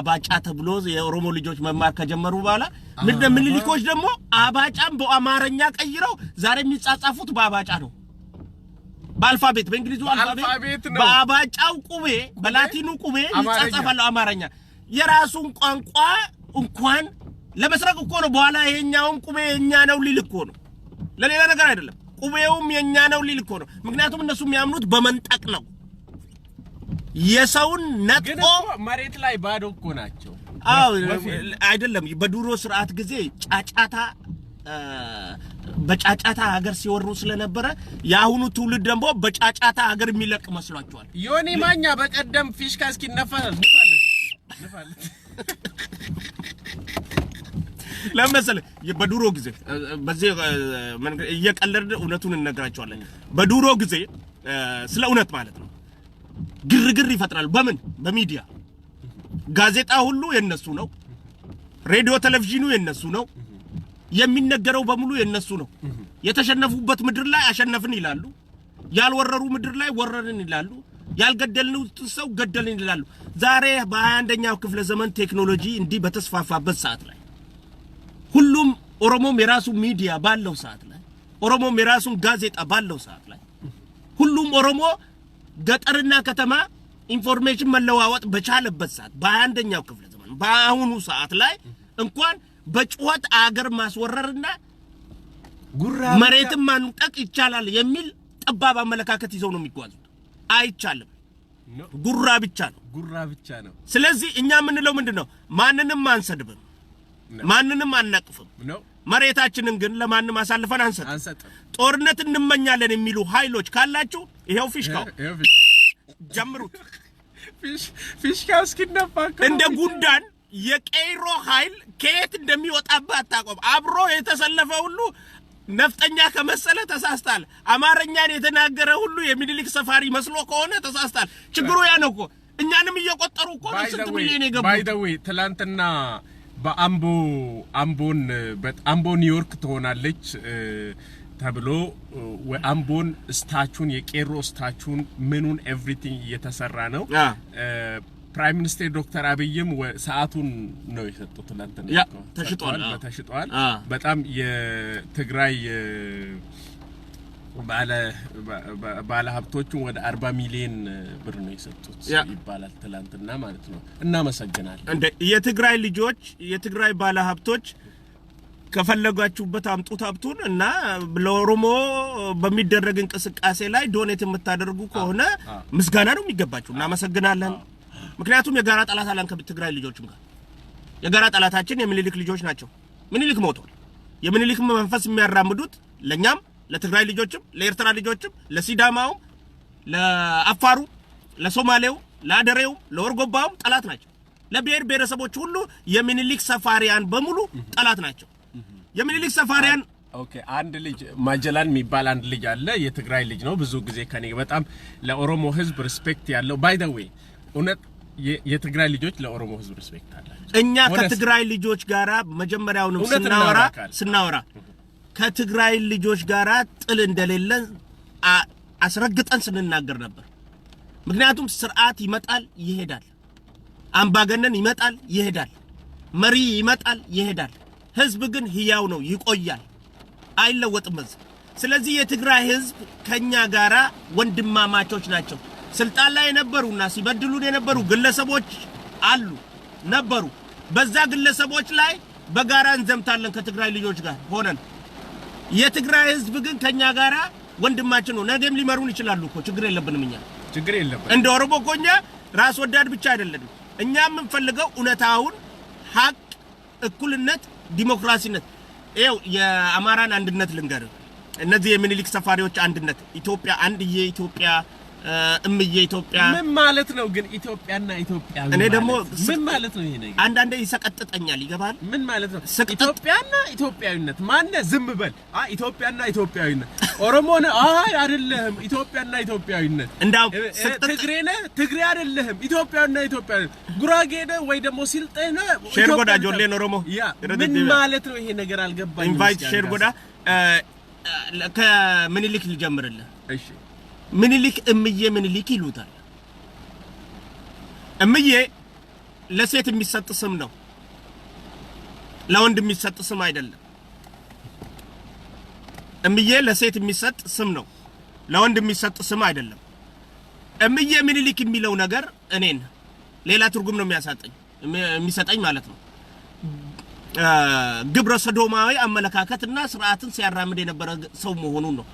አባጫ ተብሎ የኦሮሞ ልጆች መማር ከጀመሩ በኋላ ምኒልኮች ደግሞ አባጫም በአማርኛ ቀይረው ዛሬ የሚጻጻፉት በአባጫ ነው በአልፋቤት በእንግሊዙ አልፋቤት በአባጫው ቁቤ በላቲኑ ቁቤ ይጻጻፋሉ አማርኛ የራሱን ቋንቋ እንኳን ለመስረቅ እኮ ነው በኋላ ይሄኛውን ቁቤ የኛ ነው ሊል እኮ ነው ለሌላ ነገር አይደለም ቁቤውም የኛ ነው ሊል እኮ ነው ምክንያቱም እነሱ የሚያምኑት በመንጠቅ ነው የሰውን ነጥቆ መሬት ላይ ባዶ እኮ ናቸው አው አይደለም በዱሮ ስርዓት ጊዜ ጫጫታ በጫጫታ ሀገር ሲወሩ ስለነበረ ያሁኑ ትውልድ ደግሞ በጫጫታ ሀገር የሚለቅ መስሏቸዋል ዮኒ ማኛ በቀደም ፊሽካ እስኪ ነፋል ለምሳሌ በዱሮ ጊዜ በዚህ እየቀለደ እውነቱን እንነግራቸዋለን በዱሮ ጊዜ ስለ እውነት ማለት ነው ግርግር ይፈጥራል በምን በሚዲያ ጋዜጣ ሁሉ የነሱ ነው ሬዲዮ ቴሌቪዥኑ የነሱ ነው የሚነገረው በሙሉ የነሱ ነው የተሸነፉበት ምድር ላይ አሸነፍን ይላሉ ያልወረሩ ምድር ላይ ወረርን ይላሉ ያልገደልነው ሰው ገደልን ይላሉ ዛሬ በ21ኛው ክፍለ ዘመን ቴክኖሎጂ እንዲህ በተስፋፋበት ሰዓት ላይ ሁሉም ኦሮሞም የራሱ ሚዲያ ባለው ሰዓት ላይ ኦሮሞም የራሱን ጋዜጣ ባለው ሰዓት ላይ ሁሉም ኦሮሞ ገጠርና ከተማ ኢንፎርሜሽን መለዋወጥ በቻለበት ሰዓት በ21ኛው ክፍለ ዘመን በአሁኑ ሰዓት ላይ እንኳን በጩኸት አገር ማስወረርና ጉራ መሬትን ማንጠቅ ይቻላል የሚል ጠባብ አመለካከት ይዘው ነው የሚጓዙት አይቻልም ጉራ ብቻ ነው ስለዚህ እኛ ምንለው ምንድነው ማንንም አንሰድብም ማንንም አናቅፍም መሬታችንን ግን ለማንም አሳልፈን አንሰጥም ጦርነት እንመኛለን የሚሉ ኃይሎች ካላችሁ ይሄው ፊሽካው ጀምሩት ፊሽካው እስኪነፋካ እንደ ጉንዳን የቀይሮ ኃይል ከየት እንደሚወጣበት አታቆም አብሮ የተሰለፈ ሁሉ ነፍጠኛ ከመሰለ ተሳስታል አማርኛን የተናገረ ሁሉ የሚኒሊክ ሰፋሪ መስሎ ከሆነ ተሳስታል ችግሩ ያ ነው እኮ እኛንም እየቆጠሩ እኮ ስንት ሚሊዮን ይገቡ ባይ ዘ ዌይ ትላንትና በአምቦ ኒውዮርክ ትሆናለች ተብሎ አምቦን ስታቹን የቄሮ ስታቹን ምኑን ኤቭሪቲንግ እየተሰራ ነው ፕራይም ሚኒስተር ዶክተር አብይም ሰዓቱን ነው የሰጡት ትላንትና ተሽጧል በጣም የትግራይ ባለ ሀብቶቹ ወደ 40 ሚሊዮን ብር ነው የሰጡት ይባላል ትላንትና ማለት ነው እናመሰግናለን እንደ የትግራይ ባለ ሀብቶች ከፈለጋችሁበት አምጡት ሀብቱን እና ለኦሮሞ በሚደረግ እንቅስቃሴ ላይ ዶኔት የምታደርጉ ከሆነ ምስጋና ነው የሚገባችሁ እናመሰግናለን ምክንያቱም የጋራ ጠላት አለን ከትግራይ ልጆችም ጋር የጋራ ጠላታችን የሚኒሊክ ልጆች ናቸው ሚኒሊክ ሞቷል የሚኒሊክ መንፈስ የሚያራምዱት ለኛም ለትግራይ ልጆችም ለኤርትራ ልጆችም ለሲዳማው ለአፋሩ ለሶማሌው ለአደሬው ለወርጎባው ጠላት ናቸው ለብሔር ብሔረሰቦች ሁሉ የሚኒሊክ ሰፋሪያን በሙሉ ጠላት ናቸው የሚኒሊክ ሰፋሪያን ኦኬ አንድ ልጅ ማጀላን የሚባል አንድ ልጅ አለ የትግራይ ልጅ ነው ብዙ ጊዜ ከኔ በጣም ለኦሮሞ ህዝብ ሪስፔክት ያለው ባይ ዘ ዌይ እውነት የትግራይ ልጆች ለኦሮሞ ህዝብ ሪስፔክት አላቸው እኛ ከትግራይ ልጆች ጋራ መጀመሪያውንም ስናወራ ከትግራይ ልጆች ጋራ ጥል እንደሌለን አስረግጠን ስንናገር ነበር ምክንያቱም ስርዓት ይመጣል ይሄዳል አምባገነን ይመጣል ይሄዳል መሪ ይመጣል ይሄዳል ህዝብ ግን ህያው ነው ይቆያል አይለወጥም ስለዚህ የትግራይ ህዝብ ከኛ ጋራ ወንድማማቾች ናቸው ስልጣን ላይ የነበሩና ሲበድሉን የነበሩ ግለሰቦች አሉ ነበሩ በዛ ግለሰቦች ላይ በጋራ እንዘምታለን ከትግራይ ልጆች ጋር ሆነን የትግራይ ህዝብ ግን ከኛ ጋራ ወንድማችን ነው ነገም ሊመሩን ይችላሉ እኮ ችግር የለብንም እንደ ኦሮሞ ኮኛ ራስ ወዳድ ብቻ አይደለም እኛም እንፈልገው እውነታውን ሀቅ እኩልነት ዲሞክራሲነት ይሄው የአማራን አንድነት ልንገር እነዚህ የሚኒሊክ ሰፋሪዎች አንድነት ኢትዮጵያ አንድ የኢትዮጵያ እምዬ ኢትዮጵያ ምን ማለት ነው ግን ኢትዮጵያና ኢትዮጵያዊ እኔ ደግሞ ምን ማለት ነው ይሄ ነገር አንዳንዴ ይሰቀጥጠኛል ይገባል ምን ማለት ነው ኢትዮጵያና ኢትዮጵያዊነት ማን ዝም በል ኢትዮጵያና ኢትዮጵያዊነት ኦሮሞ ነው አይደለም ኢትዮጵያና ኢትዮጵያዊነት እንዳው ትግሬ አይደለም ኢትዮጵያና ኢትዮጵያዊነት ጉራጌ ነው ወይ ደግሞ ስልጤ ነው ሼርጎዳ ጆሌን ኦሮሞ ምን ማለት ነው ይሄ ነገር አልገባኝም ኢንቫይት ሼርጎዳ ከምኒልክ ልጀምርልህ እሺ ምኒልክ እምዬ ምኒልክ ይሉታል እምዬ ለሴት የሚሰጥ ስም ነው ለወንድ የሚሰጥ ስም አይደለም እምዬ ለሴት የሚሰጥ ስም ነው ለወንድ የሚሰጥ ስም አይደለም እምዬ ምኒልክ የሚለው ነገር እኔን ሌላ ትርጉም ነው የሚሰጠኝ ማለት ነው ግብረ ሰዶማዊ አመለካከትና ስርዓትን ሲያራምድ የነበረ ሰው መሆኑን ነው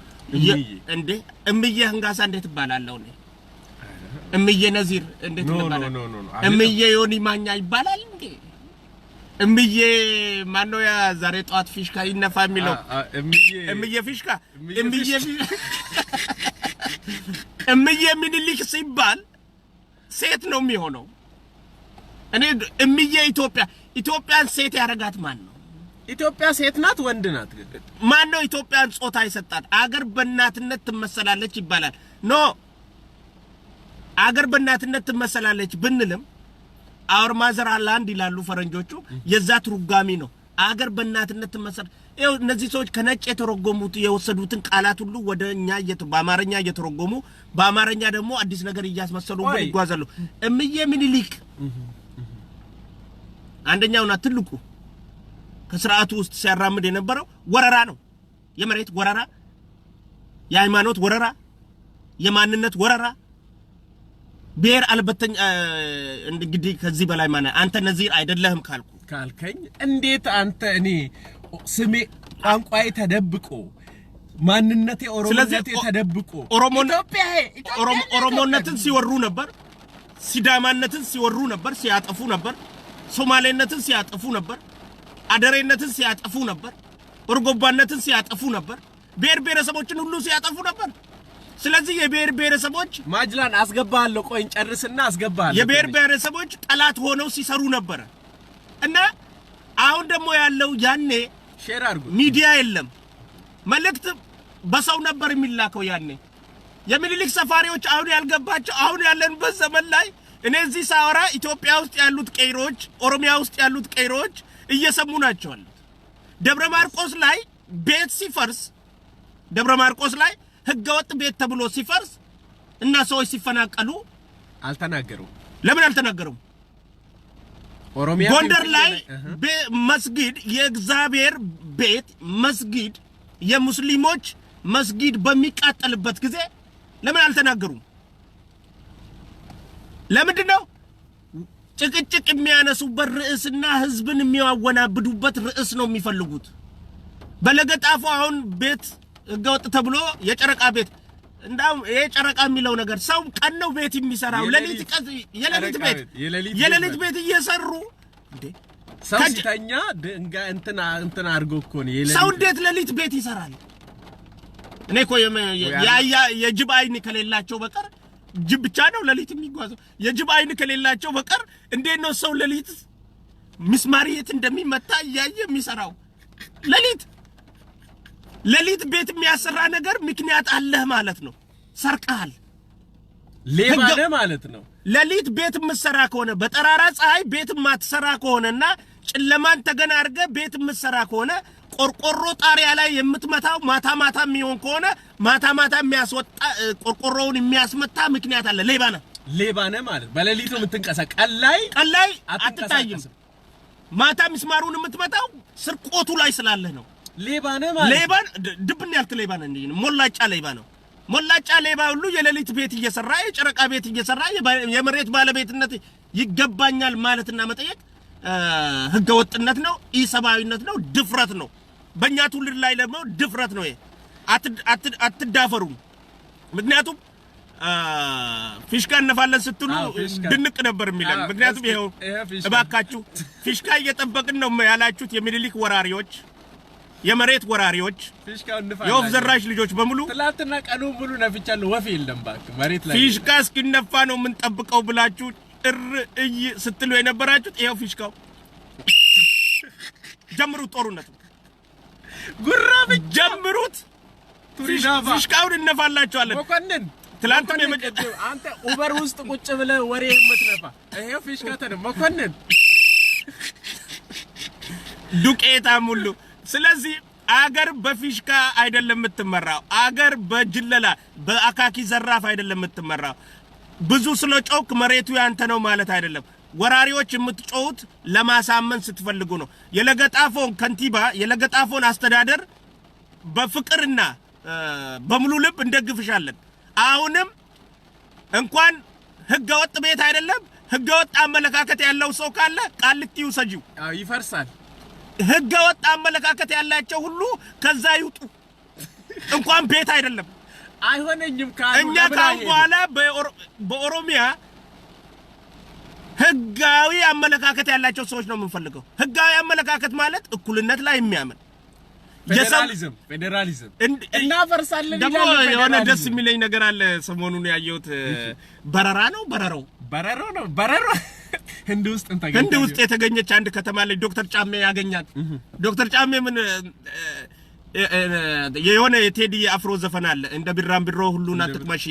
እንዴ እምዬ ህንጋሳ እንዴት ይባላልው ነው እምዬ ነዚር እንዴት ይባላል እምዬ ዮኒ ማኛ ይባላል እንዴ እምዬ ማነው ያ ዛሬ ጧት ፊሽካ ይነፋ የሚለው እምዬ ፊሽካ እምዬ ምኒልክ ሲባል ሴት ነው የሚሆነው እኔ እምዬ ኢትዮጵያን ሴት ያረጋት ማን ነው ኢትዮጵያ ሴት ናት ወንድ ናት ማን ነው ኢትዮጵያን ጾታ ይሰጣት አገር በእናትነት ትመሰላለች ይባላል ኖ አገር በእናትነት ትመሰላለች ብንልም our mother land ይላሉ ፈረንጆቹ የዛ ትርጓሚ ነው አገር በእናትነት ትመሰል ይሄው እነዚህ ሰዎች ከነጭ የተረጎሙት የወሰዱትን ቃላት ሁሉ ወደኛ በአማርኛ እየተረጎሙ በአማርኛ ደግሞ አዲስ ነገር እያስመሰሉ ይጓዛሉ እምዬ ምኒልክ አንደኛውና ትልቁ ከስርዓቱ ውስጥ ሲያራምድ የነበረው ወረራ ነው የመሬት ወረራ የሃይማኖት ወረራ የማንነት ወረራ ብሔር አልበተኝ እንግዲህ ከዚህ በላይ ማነ አንተ ነዚር አይደለህም ካልከኝ እንዴት አንተ እኔ ስሜ ቋንቋዬ ተደብቆ ማንነቴ ኦሮሞነቴ ተደብቆ ኦሮሞነትን ሲወሩ ነበር ሲዳማነትን ሲወሩ ነበር ሲያጠፉ ነበር ሶማሌነትን ሲያጠፉ ነበር አደሬነትን ሲያጠፉ ነበር ኦርጎባነትን ሲያጠፉ ነበር ብሔር ብሔረሰቦችን ሁሉ ሲያጠፉ ነበር ስለዚህ የብሔር ብሔረሰቦች ማጅላን አስገባለሁ ቆይን ጨርስና አስገባለሁ የብሔር ብሔረሰቦች ጠላት ሆነው ሲሰሩ ነበር እና አሁን ደግሞ ያለው ያኔ ሼር አድርጉ ሚዲያ የለም መልእክት በሰው ነበር የሚላከው ያኔ የምኒልክ ሰፋሪዎች አሁን ያልገባቸው አሁን ያለንበት ዘመን ላይ እኔ እዚህ ሳወራ ኢትዮጵያ ውስጥ ያሉት ቀይሮች ኦሮሚያ ውስጥ ያሉት ቀይሮች እየሰሙ ናቸው ደብረ ማርቆስ ላይ ቤት ሲፈርስ ደብረ ማርቆስ ላይ ህገወጥ ቤት ተብሎ ሲፈርስ እና ሰዎች ሲፈናቀሉ አልተናገሩም ለምን አልተናገሩም ኦሮሚያ ጎንደር ላይ መስጊድ የእግዚአብሔር ቤት መስጊድ የሙስሊሞች መስጊድ በሚቃጠልበት ጊዜ ለምን አልተናገሩም ለምንድነው ጭቅጭቅ የሚያነሱበት ርዕስና ህዝብን የሚያወናብዱበት ርዕስ ነው የሚፈልጉት በለገጣፉ አሁን ቤት ህገወጥ ተብሎ የጨረቃ ቤት እንዳው የጨረቃ የሚለው ነገር ሰው ቀን ነው ቤት የሚሰራው የሌሊት ቤት እየሰሩ እንዴ ሰው ሲተኛ እንትና አርጎ እኮ ነው ሰው እንዴት ሌሊት ቤት ይሰራል እኔ እኮ የጅብ አይን ከሌላቸው በቀር ጅብ ብቻ ነው ሌሊት የሚጓዘው የጅብ አይን ከሌላቸው በቀር እንዴት ነው ሰው ሌሊት ምስማር የት እንደሚመታ ያየ የሚሰራው ሌሊት ቤት የሚያሰራ ነገር ምክንያት አለህ ማለት ነው ሰርቀሃል ሌባ ነህ ማለት ነው ሌሊት ቤት መስራ ከሆነ በጠራራ ፀሐይ ቤት ማትሰራ ከሆነና ጨለማን ተገና አርገ ቤት መስራ ከሆነ ቆርቆሮ ጣሪያ ላይ የምትመታው ማታ የሚሆን ከሆነ ማታ የሚያስወጣ ቆርቆሮውን የሚያስመታ ምክንያት አለ ሌባ ነህ ማለት በሌሊቱ የምትንቀሳቀስ ቀን ላይ አትታይም ማታ ምስማሩን የምትመታው ስርቆቱ ላይ ስላለህ ነው ሌባ ነህ ማለት ሌባ ድብን ያልክ ሌባ ነህ እንዴ ሞላጫ ሌባ ሁሉ የሌሊት ቤት እየሰራ የጨረቃ ቤት እየሰራ የመሬት ባለቤትነት ይገባኛል ማለትና መጠየቅ ህገወጥነት ነው ኢሰባዊነት ነው ድፍረት ነው በእኛ ትውልድ ላይ ደግሞ ድፍረት ነው አትዳፈሩ ምክንያቱም ፊሽካ እንነፋለን ስትሉ ድንቅ ነበር የሚለን ምክንያቱም ይሄው እባካችሁ ፊሽካ እየጠበቅን ነው ያላችሁት የሚኒሊክ ወራሪዎች የመሬት ወራሪዎች የወፍ ዘራሽ ልጆች በሙሉ ትላንትና ቀኑ ሙሉ ነፍቻለሁ ወፍ የለም ባክ መሬት ላይ ፊሽካ እስኪነፋ ነው ምን ጠብቀው ብላችሁ ስትሉ የነበራችሁት ይሄው ፊሽካው ጀምሩት ጦርነት ጉራብ ጀምሩት ፊሽካውን እንነፋላችኋለን መኮንን ትላንትም አንተ ኡበር ውስጥ ቁጭ ብለህ ወሬ የምትነፋ ይሄው ፊሽካ ተነ መኮንን ዱቄታም ሁሉ ስለዚህ አገር በፊሽካ አይደለም የምትመራው አገር በጅለላ በአካኪ ዘራፍ አይደለም የምትመራው ብዙ ስለጮክ መሬቱ ያንተ ነው ማለት አይደለም ወራሪዎች የምትጮሁት ለማሳመን ስትፈልጉ ነው። የለገጣፎን ከንቲባ የለገጣፎን አስተዳደር በፍቅርና በሙሉ ልብ እንደግፍሻለን። አሁንም እንኳን ህገወጥ ቤት አይደለም ህገወጥ አመለካከት ያለው ሰው ካለ ቃልቲ ይውሰጂው ይፈርሳል። ህገወጥ አመለካከት ያላቸው ሁሉ ከዛ ይውጡ። እንኳን ቤት አይደለም አይሆነኝም ካሉ እኛ ካሁን በኋላ በኦሮሚያ ህጋዊ አመለካከት ያላቸው ሰዎች ነው የምንፈልገው። ህጋዊ አመለካከት ማለት እኩልነት ላይ የሚያምን ፌዴራሊዝም እና ፈርሳለን ደግሞ የሆነ ደስ የሚለኝ ነገር አለ። ሰሞኑን ያየሁት በረሮ ህንድ ውስጥ የተገኘች አንድ ከተማ ላይ ዶክተር ጫሜ ያገኛት። ዶክተር ጫሜ ምን የሆነ የቴዲ አፍሮ ዘፈን አለ እንደ ቢራምቢሮ ሁሉን አትቅመሺ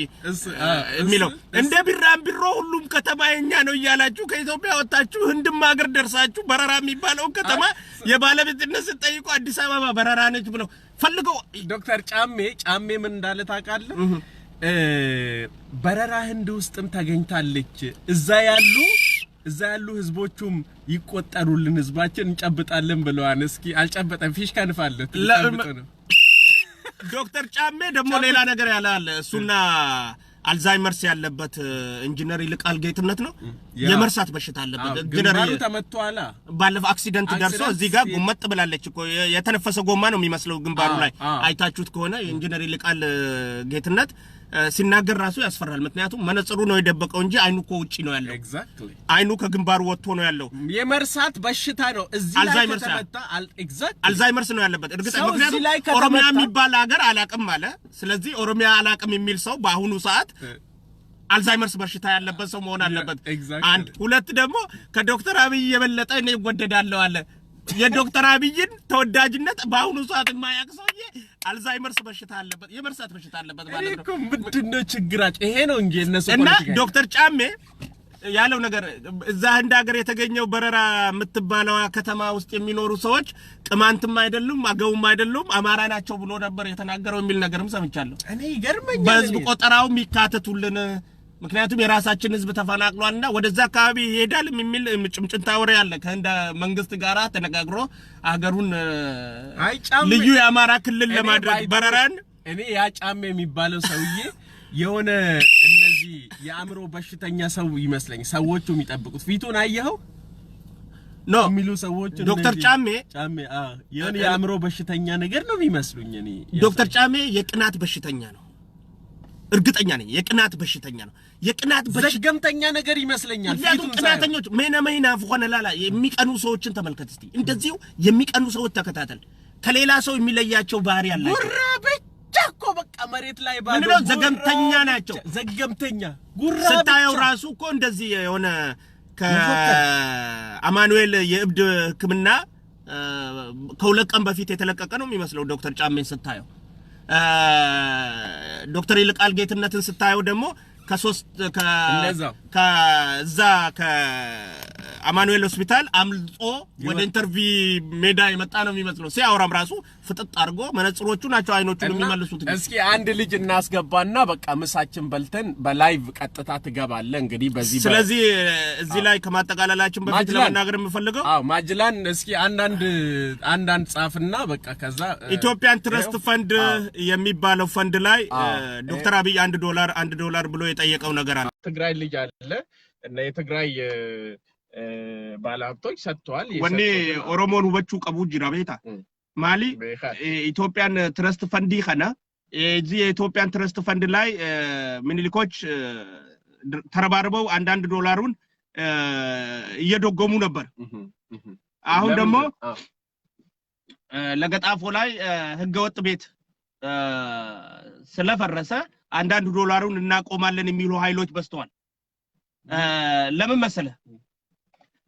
የሚለው እንደ ቢራምቢሮ ሁሉም ከተማ የኛ ነው እያላችሁ ከኢትዮጵያ ወጣችሁ ህንድም ሀገር ደርሳችሁ በረራ የሚባለው ከተማ የባለቤትነት ስትጠይቁ አዲስ አበባ በረራ ነች ብለው ፈልገው ዶክተር ጫሜ ምን እንዳለ ታውቃለህ? በረራ ህንድ ውስጥም ተገኝታለች። እዛ ያሉ ህዝቦቹም ይቆጠሩልን ህዝባችን እንጨብጣለን ብለዋል። እስኪ አልጨበጠም ፊሽካ ንፋለት ነው። ዶክተር ጫሜ ደግሞ ሌላ ነገር ያላል። እሱና አልዛይመርስ ያለበት ኢንጂነር ይልቃል ጌትነት ነው። የመርሳት በሽታ አለበት። ግንባሩ ተመቷላ። ባለፈው አክሲደንት ደርሶ እዚህ ጋር ጉመጥ ብላለች እኮ የተነፈሰ ጎማ ነው የሚመስለው ግንባሩ ላይ አይታችሁት ከሆነ ኢንጂነር ይልቃል ጌትነት ሲናገር ራሱ ያስፈራል። ምክንያቱም መነጽሩ ነው የደበቀው እንጂ አይኑ እኮ ውጪ ነው ያለው። ኤግዛክትሊ አይኑ ከግንባሩ ወጥቶ ነው ያለው። የመርሳት በሽታ ነው። እዚህ ላይ ከተመታ አልዛይመርስ ነው ያለበት። እርግጥ ምክንያቱም ኦሮሚያ የሚባል ሀገር አላቅም አለ። ስለዚህ ኦሮሚያ አላቅም የሚል ሰው በአሁኑ ሰዓት አልዛይመርስ በሽታ ያለበት ሰው መሆን አለበት። አንድ ሁለት ደግሞ ከዶክተር አብይ የበለጠ እኔ እወደዳለሁ አለ። የዶክተር አብይን ተወዳጅነት በአሁኑ ሰዓት የማያውቅ ሰውዬ አልዛይመርስ በሽታ አለበት፣ የመርሳት በሽታ አለበት ማለት ነው። ምንድነው ችግራቸው? ይሄ ነው እንጂ እነሱ እና ዶክተር ጫሜ ያለው ነገር እዛ ህንድ ሀገር የተገኘው በረራ የምትባለው ከተማ ውስጥ የሚኖሩ ሰዎች ቅማንትም አይደሉም አገውም አይደሉም አማራ ናቸው ብሎ ነበር የተናገረው የሚል ነገርም ሰምቻለሁ። እኔ ይገርመኛል። በህዝብ ቆጠራው የሚካተቱልን ምክንያቱም የራሳችን ህዝብ ተፈናቅሏልና ወደዛ አካባቢ ይሄዳል የሚል ጭምጭምታ ወሬ አለ። ከህንድ መንግስት ጋር ተነጋግሮ አገሩን ልዩ የአማራ ክልል ለማድረግ በረራን እኔ ያ ጫሜ የሚባለው ሰውዬ የሆነ እነዚህ የአእምሮ በሽተኛ ሰው ይመስለኝ። ሰዎቹ የሚጠብቁት ፊቱን አየኸው ነው የሚሉ ሰዎች ዶክተር ጫሜ የሆነ የአእምሮ በሽተኛ ነገር ነው የሚመስሉኝ። እኔ ዶክተር ጫሜ የቅናት በሽተኛ ነው። እርግጠኛ ነኝ የቅናት በሽተኛ ነው። የቅናት ዘገምተኛ ነገር ይመስለኛል። ፊቱን ቅናተኞች መይና ፈሆነላላ የሚቀኑ ሰዎችን ተመልከት እስቲ። እንደዚሁ የሚቀኑ ሰዎች ተከታተል። ከሌላ ሰው የሚለያቸው ባህሪ ያላቸው ጉራ ብቻ እኮ በቃ መሬት ላይ ባዶ ምንድነው ዘገምተኛ ናቸው። ዘገምተኛ ጉራ ስታየው ራሱ እኮ እንደዚህ የሆነ ከአማኑኤል የእብድ ሕክምና ከሁለት ቀን በፊት የተለቀቀ ነው የሚመስለው ዶክተር ጫሜን ስታየው። ዶክተር ይልቃል ጌትነትን ስታየው ደግሞ ከዛ ከአማኑኤል ሆስፒታል አምልጦ ወደ ኢንተርቪው ሜዳ የመጣ ነው የሚመስለው። ሲያወራም ራሱ ፍጥጥ አድርጎ መነጽሮቹ ናቸው አይኖቹን የሚመልሱት። እስኪ አንድ ልጅ እናስገባና በቃ ምሳችን በልተን በላይቭ ቀጥታ ትገባለህ። እንግዲህ በዚህ ስለዚህ እዚህ ላይ ከማጠቃለላችን በፊት ለመናገር የምፈልገው ማጅላን እስኪ አንዳንድ ጻፍና በቃ ከዛ ኢትዮጵያን ትረስት ፈንድ የሚባለው ፈንድ ላይ ዶክተር አብይ $1 ብሎ የጠየቀው ነገር አለ። ትግራይ ልጅ አለ እና የትግራይ ባለሀብቶች ሰጥተዋል። ወኔ ኦሮሞን ወቹ ቀቡ ጅራ ቤታ ማሊ ኢትዮጵያን ትረስት ፈንድ ይኸና እዚህ የኢትዮጵያን ትረስት ፈንድ ላይ ምኒልኮች ተረባርበው $1 እየደጎሙ ነበር። አሁን ደግሞ ለገጣፎ ላይ ህገወጥ ቤት ስለፈረሰ $1 እናቆማለን የሚሉ ኃይሎች በስተዋል። ለምን መሰለ?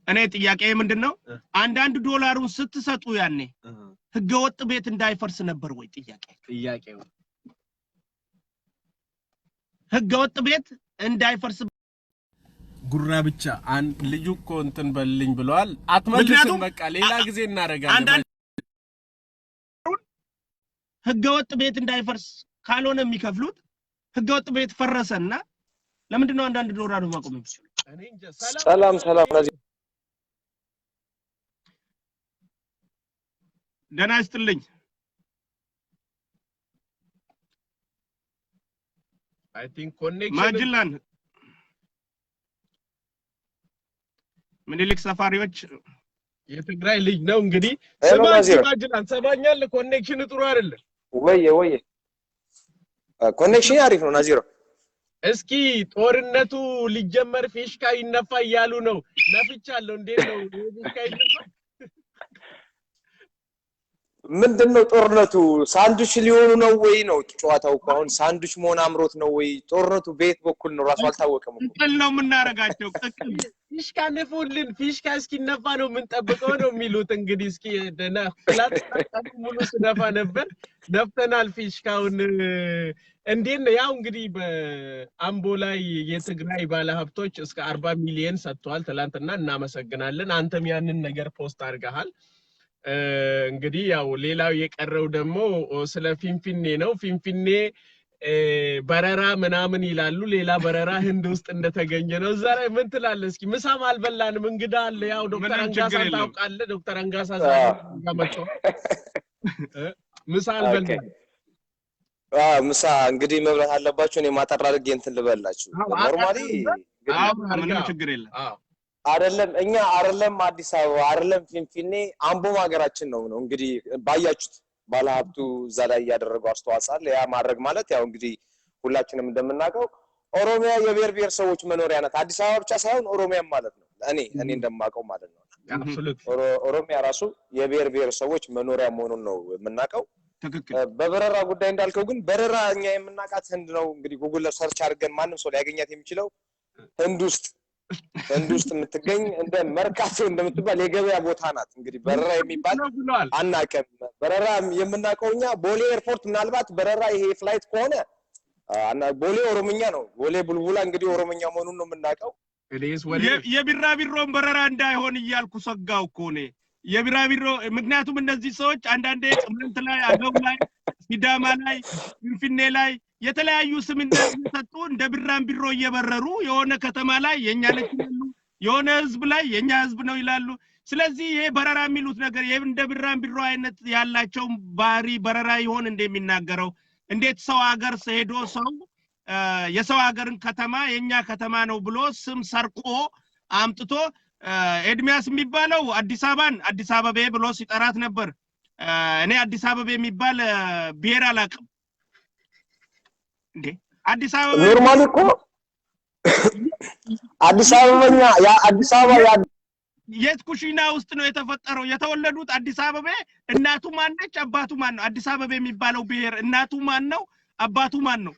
እኔ ጥያቄ ምንድነው $1 ስትሰጡ ያኔ ህገወጥ ቤት እንዳይፈርስ ነበር ወይ? ጥያቄው ህገወጥ ቤት እንዳይፈርስ ጉራ ብቻ ልጁ እኮ እንትን በልኝ ብለዋል። አትመልስም በቃ ሌላ ጊዜ እናረጋለን። ህገወጥ ቤት እንዳይፈርስ ካልሆነ የሚከፍሉት ህገወጥ ቤት ፈረሰና ለምንድነው $1 ማቆም የሚችለው? እኔ እንጃ ሰላም ናዚ ደህና ይስጥልኝ I think connection ማጅላን ምኒልክ ሰፋሪዎች የትግራይ ልጅ ነው እንግዲህ ሰማጅ ማጅላን ሰማኛል ኮኔክሽን ጥሩ አይደለም ወይ ኮኔክሽን አሪፍ ነው ናዚሮ እስኪ ጦርነቱ ሊጀመር ፊሽካ ይነፋ ይያሉ ነው ነፍቻለሁ እንዴት ነው ፊሽካ ይነፋ ምንድነው ጦርነቱ ሳንዱች ሊሆኑ ነው ወይ ነው ጨዋታው አሁን ሳንዱች መሆን አምሮት ነው ወይ ጦርነቱ ቤት በኩል ነው ራሱ አልታወቀም እኮ ቅቅል ነው የምናረጋቸው ቅቅል ፊሽካ ነፉልን ፊሽካ እስኪነፋ ነው የምንጠብቀው ነው የሚሉት እንግዲህ እስኪ ደና ፍላት ሙሉ ስነፋ ነበር ነፍተናል ፊሽካውን እንዴት ነው ያው እንግዲህ በአምቦ ላይ የትግራይ ባለሀብቶች እስከ 40 ሚሊዮን ሰጥቷል ትላንትና እናመሰግናለን አንተም ያንን ነገር ፖስት አድርገሃል እንግዲህ ያው ሌላው የቀረው ደግሞ ስለ ፊንፊኔ ነው ፊንፊኔ በረራ ምናምን ይላሉ ሌላ በረራ ህንድ ውስጥ እንደተገኘ ነው እዛ ላይ ምን ትላለህ እስኪ ምሳም አልበላንም እንግዳ አለ ያው ዶክተር አንጋሳ ታውቃለህ ዶክተር አንጋሳ ጋመጣው ምሳ አልበላንም ምሳ እንግዲህ መብላት አለባችሁ እኔ ማጣራ አድርጌ እንትን ልበላችሁ ኖርማሊ ምንም ችግር የለም አይደለም እኛ አይደለም አዲስ አበባ አይደለም ፊንፊኔ አምቦ ሀገራችን ነው እንግዲህ ባያችሁት ባለሀብቱ እዛ ላይ ያደረገው አስተዋጽኦ አለ ያ ማድረግ ማለት ያው እንግዲህ ሁላችንም እንደምናውቀው ኦሮሚያ የብሔር ብሔረሰቦች መኖሪያ ናት አዲስ አበባ ብቻ ሳይሆን ኦሮሚያም ማለት ነው እኔ እንደማውቀው ማለት ነው አብሶሉት ኦሮሚያ ራሱ የብሔር ብሔረሰቦች መኖሪያ መሆኑን ነው የምናውቀው ትክክል በበረራ ጉዳይ እንዳልከው ግን በረራ እኛ የምናውቃት ህንድ ነው እንግዲህ ጉግል ሰርች አድርገን ማንም ሰው ሊያገኛት የሚችለው ህንድ ውስጥ የምትገኝ እንደ መርካቶ እንደምትባል የገበያ ቦታ ናት እንግዲህ በረራ የሚባል አናቀም በረራ የምናውቀው እኛ ቦሌ ኤርፖርት ምናልባት በረራ ይሄ ፍላይት ከሆነ ቦሌ ኦሮምኛ ነው ቦሌ ቡልቡላ እንግዲህ ኦሮምኛ መሆኑን ነው የምናውቀው የቢራቢሮን በረራ እንዳይሆን እያልኩ ሰጋው እኮ ነው የቢራቢሮ ምክንያቱም እነዚህ ሰዎች አንዳንዴ ቅምንት ላይ አገው ላይ ሲዳማ ላይ ፊንፊኔ ላይ የተለያዩ ስም እንደሰጡ እንደ ቢራቢሮ እየበረሩ የሆነ ከተማ ላይ የኛ ልጅ ይላሉ የሆነ ህዝብ ላይ የኛ ህዝብ ነው ይላሉ ስለዚህ ይሄ በረራ የሚሉት ነገር እንደ ቢራቢሮ አይነት ያላቸው ባህሪ በረራ ይሆን እንደሚናገረው እንዴት ሰው ሀገር ሄዶ ሰው የሰው ሀገርን ከተማ የኛ ከተማ ነው ብሎ ስም ሰርቆ አምጥቶ ኤድሚያስ የሚባለው አዲስ አበባ ብሎ ሲጠራት ነበር እኔ አዲስ አበባ የሚባል ብሔር አላቅም እንዴ አዲስ አበባ ኖርማሊ እኮ አዲስ አበባኛ ያ አዲስ አበባ የት ኩሽና ውስጥ ነው የተፈጠረው የተወለዱት አዲስ አበባ እናቱ ማን ነች አባቱ ማን ነው አዲስ አበባ የሚባለው ብሔር እናቱ ማን ነው አባቱ ማን ነው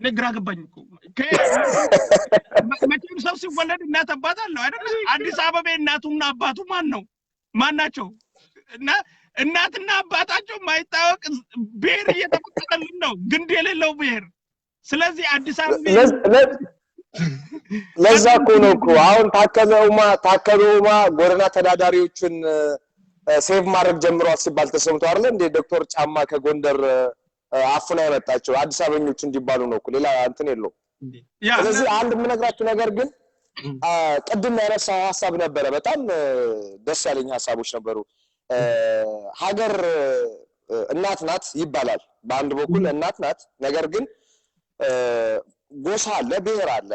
ለግራ ገባኝ እኮ መቼም ሰው ሲወለድ እናት አባት አለው አይደል አዲስ አበባ እናቱና አባቱ ማን ናቸው እና እናትና አባታቸው ማይታወቅ ብሔር እየተፈጠረልን ነው ግንድ የሌለው ብሔር ስለዚህ አዲስ አበባ ለዛ እኮ ነው እኮ አሁን ታከለውማ ጎረና ተዳዳሪዎችን ሴቭ ማድረግ ጀምሯል ሲባል ተሰምቶ አይደል እንደ ዶክተር ጫማ ከጎንደር አፍና ያመጣቸው አዲስ አበባኞች እንዲባሉ ነው እኮ ሌላ እንትን የለው ስለዚህ አንድ የምነግራችሁ ነገር ግን ቅድም ያነሳው ሐሳብ ነበረ በጣም ደስ ያለኝ ሐሳቦች ነበሩ ሀገር እናት ናት ይባላል በአንድ በኩል እናት ናት ነገር ግን ጎሳ አለ ብሔር አለ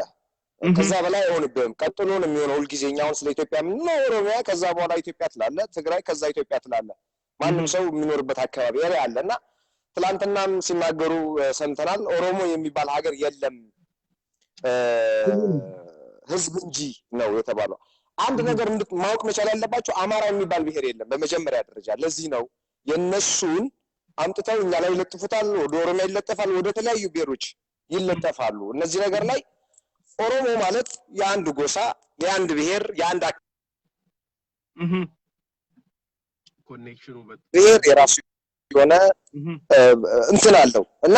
ከዛ በላይ አይሆንብህም ቀጥሎ ነው የሚሆነው ሁሉ ጊዜኛው ስለ ኢትዮጵያ ምን ነው ኦሮሚያ ከዛ በኋላ ኢትዮጵያ ትላለ ትግራይ ከዛ ኢትዮጵያ ትላለ ማንም ሰው የሚኖርበት አካባቢ ያለና ትላንትናም ሲናገሩ ሰምተናል ኦሮሞ የሚባል ሀገር የለም ህዝብ እንጂ ነው የተባለው አንድ ነገር ማወቅ መቻል ያለባቸው አማራ የሚባል ብሔር የለም በመጀመሪያ ደረጃ ለዚህ ነው የነሱን አምጥተው እኛ ላይ ይለጥፉታል ወደ ኦሮሚያ ይለጠፋል ወደ ተለያዩ ብሔሮች ይለጠፋሉ እነዚህ ነገር ላይ ኦሮሞ ማለት የአንድ ጎሳ የአንድ ብሔር የአንድ ኮኔክሽኑ ብሔር የራሱ የሆነ እንትን አለው እና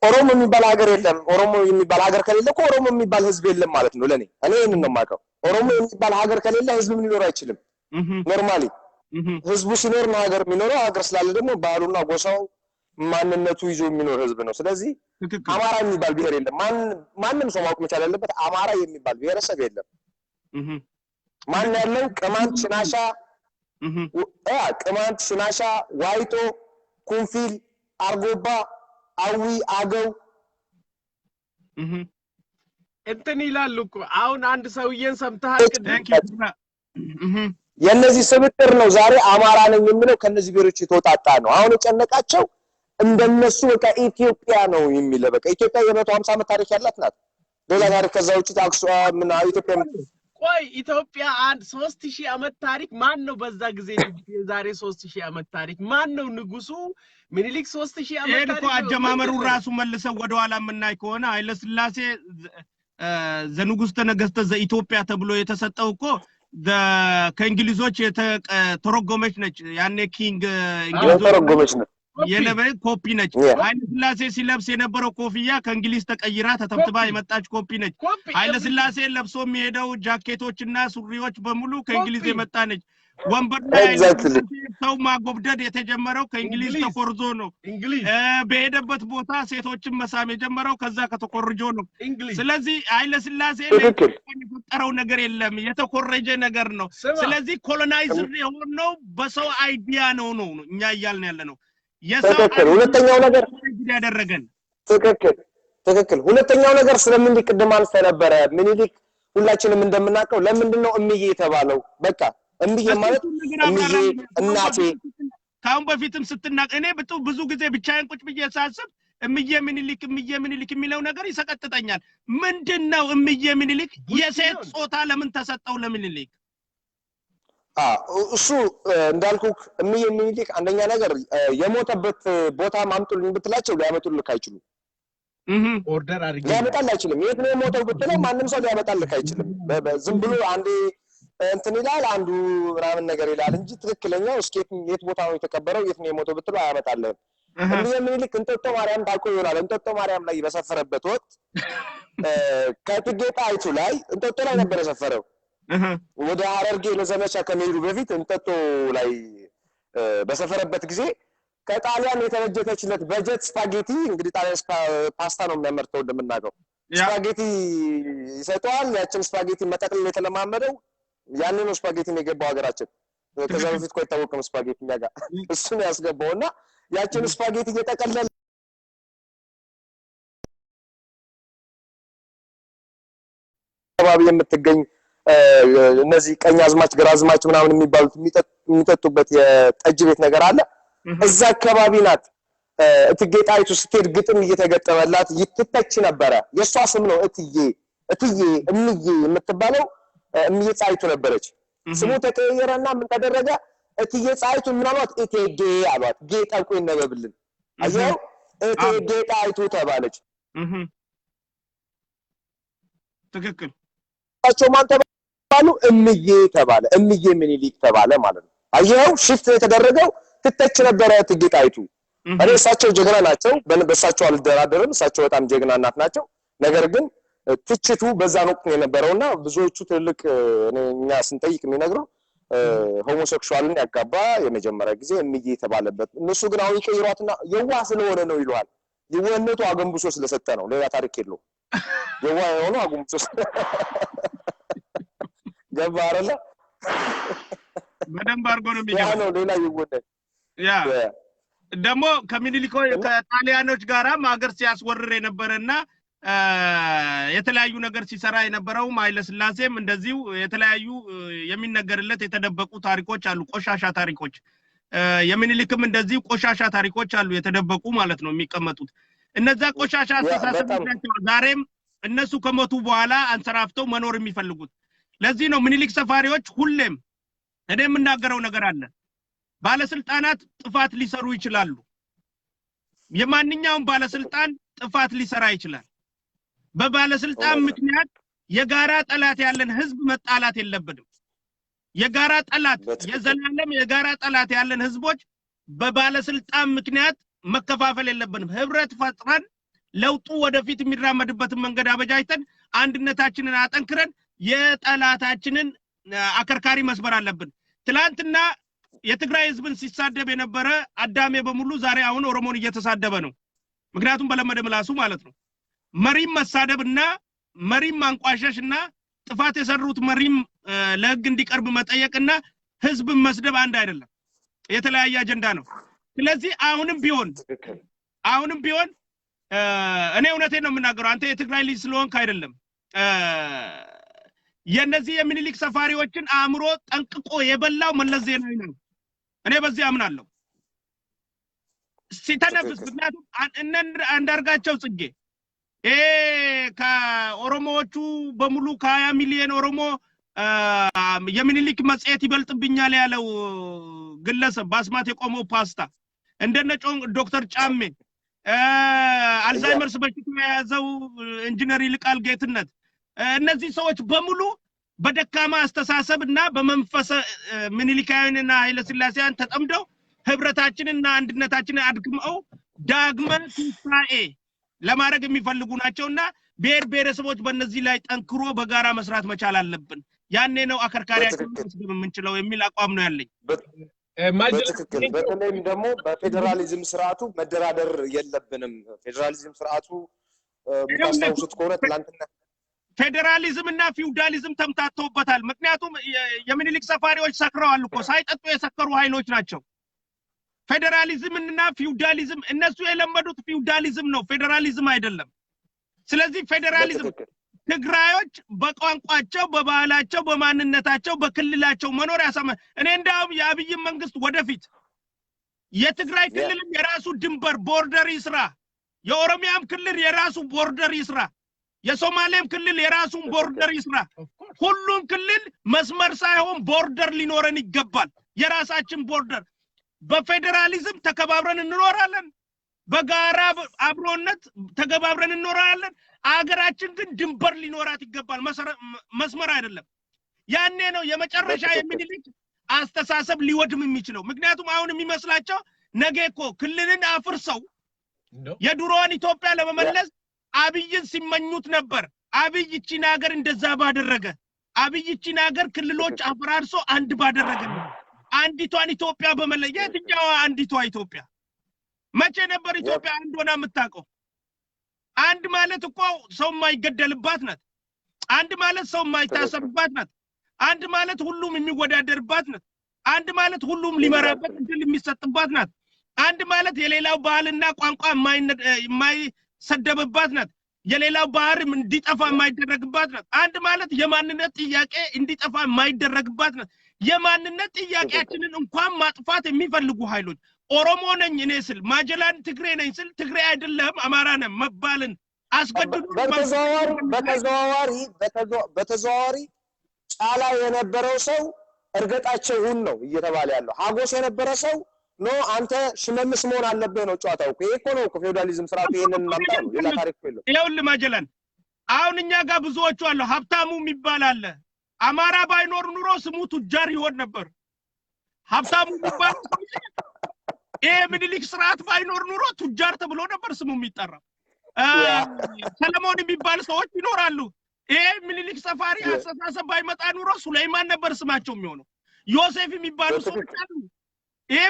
ኦሮሞ የሚባል ሀገር የለም ኦሮሞ የሚባል ሀገር ከሌለ እኮ ኦሮሞ የሚባል ህዝብ የለም ማለት ነው ለኔ ይሄንን ነው የማውቀው ኦሮሞ የሚባል ሀገር ከሌለ ህዝብ ሊኖር አይችልም ኖርማሊ ህዝቡ ሲኖር ነው ሀገር የሚኖረው ሀገር ስላለ ደግሞ ባህሉና ጎሳው ማንነቱ ይዞ የሚኖር ህዝብ ነው ስለዚህ አማራ የሚባል ብሔር የለም ማንንም ሰው ማወቅ መቻል ያለበት አማራ የሚባል ብሔረሰብ የለም ማን ያለው ቅማንት ሽናሻ ዋይቶ ኩንፊል አርጎባ አዊ አገው እንትን ይላሉ እኮ አሁን አንድ ሰውዬን ሰምተሃል የነዚህ ስብጥር ነው ዛሬ አማራ ነኝ የሚለው ከነዚህ ብሔሮች የተወጣጣ ነው አሁን የጨነቃቸው እንደነሱ በቃ ኢትዮጵያ ነው የሚለው በቃ ኢትዮጵያ የ150 ዓመት ታሪክ ያላት ናት ሌላ ታሪክ ከዛ ውጪ አክሱም ኢትዮጵያ ቆይ ኢትዮጵያ አንድ 3000 ዓመት ታሪክ ማን ነው በዛ ጊዜ የዛሬ 3000 ዓመት ታሪክ ማን ነው ንጉሱ ምኒልክ 3000 ዓመት ታሪክ እኮ አጀማመሩ ራሱ መልሰው ወደኋላ ምናይ ከሆነ ኃይለ ሥላሴ ዘንጉስተ ነገስተ ዘኢትዮጵያ ተብሎ የተሰጠው እኮ ከእንግሊዞች የተተረጎመች ነች ያኔ ኪንግ እንግሊዞች ተረጎመች ነች የነበረ ኮፒ ነች ኃይለ ሥላሴ ሲለብስ የነበረው ኮፍያ ከእንግሊዝ ተቀይራ ተተብትባ የመጣች ኮፒ ነች ኃይለ ሥላሴ ለብሶ የሚሄደው ጃኬቶችና ሱሪዎች በሙሉ ከእንግሊዝ የመጣ ነች ወንበር ላይ ሰው ማጎብደድ የተጀመረው ከእንግሊዝ ተቆርዞ ነው በሄደበት ቦታ ሴቶችን መሳም የጀመረው ከዛ ከተቆርጆ ነው ስለዚህ ኃይለ ሥላሴ የፈጠረው ነገር የለም የተቆረጀ ነገር ነው ስለዚህ ኮሎናይዝድ የሆነው በሰው አይዲያ ነው እኛ ይያልን ያለ ነው ትክክል ሁለተኛው ነገር ያደረገን ትክክል ሁለተኛው ነገር ስለምን ይቀደም አንተ ነበር ምኒልክ ሁላችንም እንደምናቀው ለምንድነው እምዬ የተባለው በቃ እምዬ ማለት እምዬ እናቴ ካሁን በፊትም ስትናቀ እኔ ብዙ ጊዜ ብቻዬን ቁጭ ብዬ ሳስብ እምዬ ምኒልክ የሚለው ነገር ይሰቀጥጠኛል ምንድነው እምዬ ምኒልክ የሴት ጾታ ለምን ተሰጠው ለምኒልክ እሱ እንዳልኩክ እምዬ ምኒልክ አንደኛ ነገር የሞተበት ቦታ ማምጡልኝ ብትላቸው ሊያመጡልክ አይችሉም ኦርደር አድርጌ ሊያመጣልህ አይችልም የት ነው የሞተው ብትለው ማንንም ሰው ሊያመጣልህ አይችልም ዝም ብሎ አንዴ እንትን ይላል አንዱ ምናምን ነገር ይላል እንጂ ትክክለኛው እስኬት የት ቦታ ነው የተቀበረው የት ነው የሞተው ብትለው አያመጣልህም እምዬ ምኒልክ እንጦጦ ማርያም ታውቆ ይሆናል እንጦጦ ማርያም ላይ በሰፈረበት ወቅት ከእቴጌ ጣይቱ ላይ እንጦጦ ላይ ነበር የሰፈረው ወደ ሐረርጌ ለዘመቻ ከመሄዱ በፊት እንጦጦ ላይ በሰፈረበት ጊዜ ከጣሊያን የተበጀተችለት በጀት ስፓጌቲ እንግዲህ ጣሊያን ፓስታ ነው የሚያመርተው እንደምናውቀው ስፓጌቲ ይሰጣል ያችን ስፓጌቲ መጠቅለል የተለማመደው ያንን ነው ስፓጌቲ የገባው ሀገራችን ከዛ በፊት ቆይ ታወቀም ስፓጌቲ ያጋ እሱን ያስገባውና ያችን ስፓጌቲ እየተቀለለ አባቢ የምትገኝ እነዚህ ቀኝ አዝማች ግራ አዝማች ምናምን የሚባሉት የሚጠጡበት የጠጅ ቤት ነገር አለ እዛ አካባቢ ናት እትዬ ጣይቱ ስትሄድ ግጥም እየተገጠመላት ይተች ነበር የሷ ስም ነው እትዬ እምዬ የምትባለው እምዬ ጣይቱ ነበረች ስሙ ተቀየረና ምን ተደረገ እትዬ ጣይቱ ምናልባት እቴጌ አሏት ጌጣንቆ ይነበብልን አየው እቴጌ ጣይቱ ተባለች ትክክል ታቸው ማን ተባሉ እምዬ ተባለ እምዬ ምኒልክ ተባለ ማለት ነው አየው ሽፍት የተደረገው ትተች ነበር እትዬ ጣይቱ እሳቸው ጀግና ናቸው በእሳቸው አልደራደርም እሳቸው በጣም ጀግና እናት ናቸው ነገር ግን ትችቱ በዛ ነው የነበረውና ብዙዎቹ ትልቅ እኛ ስንጠይቅ የሚነግሩ ሆሞሴክሹዋልን ያጋባ የመጀመሪያ ጊዜ እምዬ የተባለበት እነሱ ግን አሁን ይቀይሯትና የዋህ ስለሆነ ነው ይሏል የዋህነቱ አገንብሶ ስለሰጠ ነው ሌላ ታሪክ የለው የዋህ የሆነው አገንብሶ ገባ አይደለ በደንብ አድርጎ ነው የሚገባው ሌላ ይወደድ ያ ደግሞ ከምኒልክ ከጣሊያኖች ጋራ ማገር ሲያስወርር የነበረና የተለያዩ ነገር ሲሰራ የነበረው ኃይለ ሥላሴም እንደዚሁ የተለያዩ የሚነገርለት የተደበቁ ታሪኮች አሉ ቆሻሻ ታሪኮች የምኒልክም እንደዚሁ ቆሻሻ ታሪኮች አሉ የተደበቁ ማለት ነው የሚቀመጡት እነዛ ቆሻሻ አስተሳሰቦች ናቸው ዛሬም እነሱ ከሞቱ በኋላ አንሰራፍተው መኖር የሚፈልጉት ለዚህ ነው ምኒልክ ሰፋሪዎች ሁሌም እኔ የምናገረው ነገር አለ ባለስልጣናት ጥፋት ሊሰሩ ይችላሉ የማንኛውም ባለስልጣን ጥፋት ሊሰራ ይችላል በባለስልጣን ምክንያት የጋራ ጠላት ያለን ህዝብ መጣላት የለበትም የጋራ ጠላት የዘላለም የጋራ ጠላት ያለን ህዝቦች በባለስልጣን ምክንያት መከፋፈል የለብንም ህብረት ፈጥረን ለውጡ ወደፊት የሚራመድበትን መንገድ አበጃጅተን አንድነታችንን አጠንክረን የጠላታችንን አከርካሪ መስበር አለብን ትላንትና የትግራይ ህዝብን ሲሳደብ የነበረ አዳሜ በሙሉ ዛሬ አሁን ኦሮሞን እየተሳደበ ነው ምክንያቱም በለመደ ምላሱ ማለት ነው መሪም መሳደብና መሪም ማንቋሸሽና ጥፋት የሰሩት መሪም ለህግ እንዲቀርብ መጠየቅና ህዝብን መስደብ አንድ አይደለም የተለያየ አጀንዳ ነው ስለዚህ አሁንም ቢሆን እኔ እውነቴን ነው የምናገረው አንተ የትግራይ ልጅ ስለሆንክ አይደለም የነዚህ የሚኒሊክ ሰፋሪዎችን አእምሮ ጠንቅቆ የበላው መለስ ዜናዊ ነው እኔ በዚህ አምናለሁ ሲተነፍስ ምክንያቱም አንዳርጋቸው ጽጌ ከኦሮሞዎቹ በሙሉ ከ20 ሚሊዮን ኦሮሞ የሚኒሊክ መጽሔት ይበልጥብኛል ያለው ግለሰብ ባስማት የቆመው ፓስታ እንደነ ዶክተር ጫሜ አልዛይመርስ በሽታ የያዘው ኢንጂነር ይልቃል ጌትነት እነዚህ ሰዎች በሙሉ በደካማ አስተሳሰብና በመንፈስ ሚኒሊካውያንና ኃይለ ሥላሴያን ተጠምደው ህብረታችንና አንድነታችንን አድክመው ዳግመ ትንሣኤ ለማድረግ የሚፈልጉ ናቸውና ብሔር ብሔረሰቦች በእነዚህ ላይ ጠንክሮ በጋራ መስራት መቻል አለብን ያኔ ነው አከርካሪያችን መስደብ የምንችለው የሚል አቋም ነው ያለኝ በትክክል በተለይም ደግሞ በፌደራሊዝም ስርዓቱ መደራደር የለብንም ፌደራሊዝም ስርዓቱ ምታስተውሱት ከሆነ ትላንትና ፌደራሊዝምና ፊውዳሊዝም ተምታተውበታል ምክንያቱም የሚኒሊክ ሰፋሪዎች ሰክረዋል እኮ ሳይጠጡ የሰከሩ ኃይሎች ናቸው ፌደራሊዝምና ፊውዳሊዝም እነሱ የለመዱት ፊውዳሊዝም ነው ፌደራሊዝም አይደለም ስለዚህ ፌደራሊዝም ትግራዮች በቋንቋቸው በባህላቸው በማንነታቸው በክልላቸው መኖር ያሰማ እኔ እንዳውም የአብይ መንግስት ወደፊት የትግራይ ክልልም የራሱ ድንበር ቦርደር ይስራ የኦሮሚያም ክልል የራሱ ቦርደር ይስራ የሶማሌም ክልል የራሱን ቦርደር ይስራ ሁሉም ክልል መስመር ሳይሆን ቦርደር ሊኖረን ይገባል የራሳችን ቦርደር በፌደራሊዝም ተከባብረን እንኖራለን በጋራ አብሮነት ተከባብረን እንኖራለን አገራችን ግን ድንበር ሊኖራት ይገባል መስመር አይደለም ያኔ ነው የመጨረሻ የሚኒሊክ አስተሳሰብ ሊወድም የሚችለው ምክንያቱም አሁን የሚመስላቸው ነገኮ ክልልን አፍርሰው የዱሮን ኢትዮጵያ ለመመለስ አብይን ሲመኙት ነበር አብይ እቺን ሀገር እንደዛ ባደረገ አብይ እቺን ሀገር ክልሎች አፈራርሶ አንድ ባደረገ አንዲቷን ኢትዮጵያ በመለየት የትኛው አንዲቷ ኢትዮጵያ መቼ ነበር ኢትዮጵያ አንድ ሆና የምታውቀው አንድ ማለት እኮ ሰው ማይገደልባት ናት አንድ ማለት ሰው ማይታሰብባት ናት አንድ ማለት ሁሉም የሚወዳደርባት ናት አንድ ማለት ሁሉም ሊመራበት እንትን የሚሰጥባት ናት አንድ ማለት የሌላው ባህልና ቋንቋ የማይሰደብባት ናት የሌላው ባህርም እንዲጠፋ የማይደረግባት ናት አንድ ማለት የማንነት ጥያቄ እንዲጠፋ የማይደረግባት ናት የማንነት ጥያቄያችንን እንኳን ማጥፋት የሚፈልጉ ኃይሎች ኦሮሞ ነኝ እኔ ስል ማጀላን ትግሬ ነኝ ስል ትግሬ አይደለም አማራ ነኝ መባልን አስገድዱ በተዘዋዋሪ ጫላ የነበረው ሰው እርገጣቸው ሁን ነው እየተባለ ያለው ሀጎስ የነበረ ሰው ኖ አንተ ሽመምስ መሆን አለበት ነው ጫታው እኮ እኮ ነው ፌዳሊዝም ስርዓቱ ይሄንን ማምጣት ነው ሌላ ታሪክ የለም ይኸውልህ ማጀላን አሁን እኛ ጋር ብዙዎቹ አሉ ሀብታሙ የሚባል አለ አማራ ባይኖር ኑሮ ስሙ ቱጃር ይሆን ነበር ሀብታሙ የሚባል ምኒልክ ስርዓት ባይኖር ኑሮ ቱጃር ተብሎ ነበር ስሙ የሚጠራው ሰለሞን የሚባል ሰዎች ይኖራሉ ምኒልክ ሰፋሪ አስተሳሰብ ባይመጣ ኑሮ ሱሌይማን ነበር ስማቸው የሚሆነው ዮሴፍ የሚባሉ ሰዎች አሉ